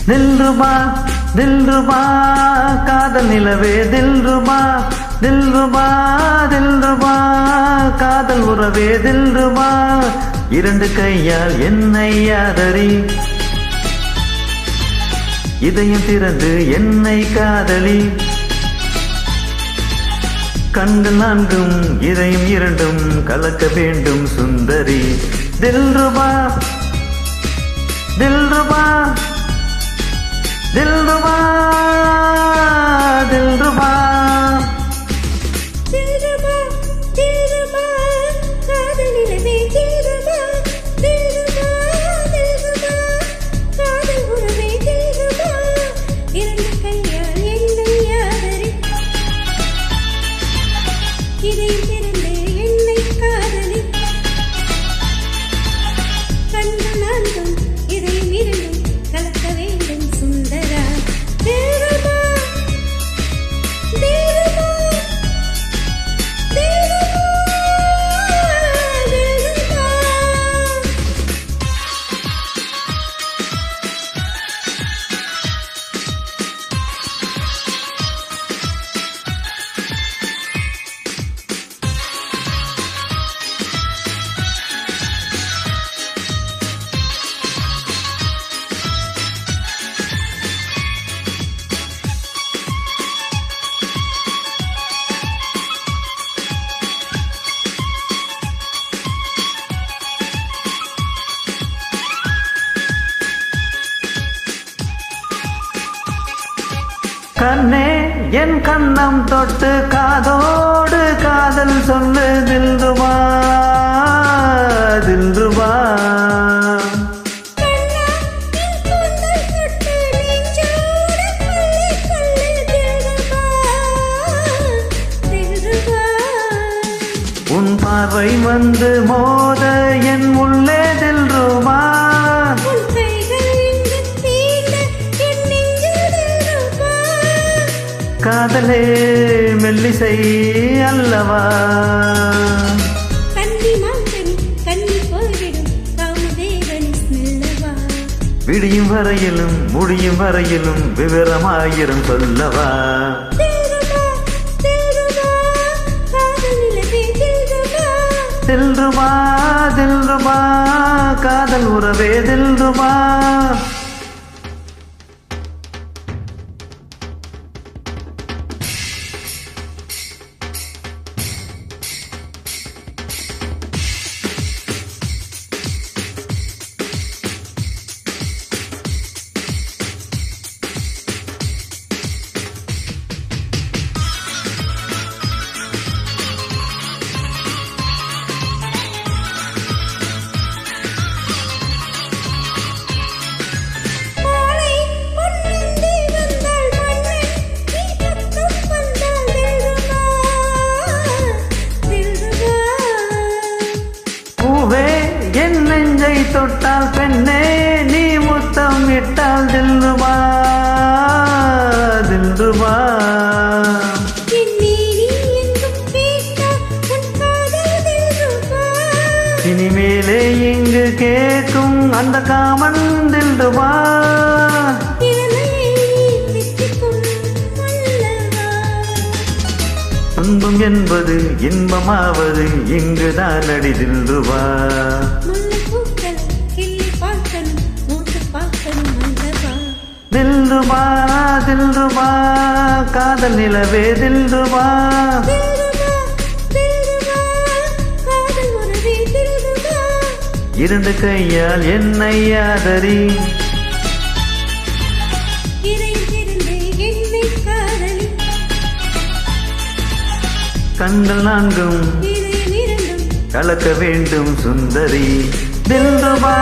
தில்ருபா தில்ருபா காதல் நிலவே தில்ருபா தில்ருபா தில்ருபா காதல் உறவே தில்ருபா இரண்டு கையால் என்னை ஆதரி இதயம் திறந்து என்னை காதலி கண்கள் நான்கும் இதயம் இரண்டும் கலக்க வேண்டும் சுந்தரி தில்ருபா தில்ருபா தில்ருபா தில்ருபா தில்ருபா தில்ருபா காதல் நிலவே தில்ருபா தில்ருபா தில்ருபா காதல் உறவே தில்ருபா இரண்டு கையால் என்னை ஆதரி இதயம் திறந்து என்னை காதலி கண்கள் நான்கும் இதயம் இரண்டும் கலக்க வேண்டும் சுந்தரா தில்ருபா தில்ருபா தில்ருபா தில்ருபா கண்ணே என் கண்ணம் தொட்டு காதோடு காதல் சொல்லு தில்ருபா தில்ருபா கண்ணா என் கூந்தல் தொட்டு நெஞ்சோடு கொள்ளை கொள்ளை தில்ருபா தில்ருபா உன் பார்வை வந்து மோத என் உள்ளே தில்ருபா உன் கைகள் இங்கு தீண்ட என் நெஞ்சில் தில்ருபா காதலே மெல்லிசை அல்லவா கன்னி மாங்கனி கன்னி போய்விடும் காமதேவனி ஸ்மெல்லவா விடியும் வரையிலும் முடியும் வரையிலும் விவரமாயிரம் சொல்லவா தில்ருபா தில்ருபா காதல் நிலவே தில்ருபா தில்ருபா தில்ருபா காதல் உறவே தில்ருபா மாலை பொன்னந்தி வந்தாள் மன்னன் நீ பக்கம் வந்தாள் தில்ருபா தில்ருபா பூவே என் நெஞ்சை தொட்டால் பெண்ணே நீ முத்தம் இட்டால் தில்ருபா தில்ருபா என் மேனி எங்கும் கேட்டா உன் காதல் தில்ருபா இனிமேலே இங்கு கேட்கும் அந்த காமன் தில்ருபா இளமையை நீ தித்திக்கும் அல்லவா துன்பம் என்பது இன்பமாவது இங்குதான் அடி தில்ருபா முல்லைப்பூக்கள் கிள்ளி பார்க்கணும் மூத்து பார்க்கணும் அல்லவா தில்ருபா தில்ருபா காதல் நிலவே தில்ருபா தில்ருபா தில்ருபா காதல் உறவே தில்ருபா இரண்டு கையால் என்னை ஆதரி இதயம் திறந்து என்னை காதலி கண்கள் நான்கும் இதயம் இரண்டும் கலக்க வேண்டும் சுந்தரி தில்ருபா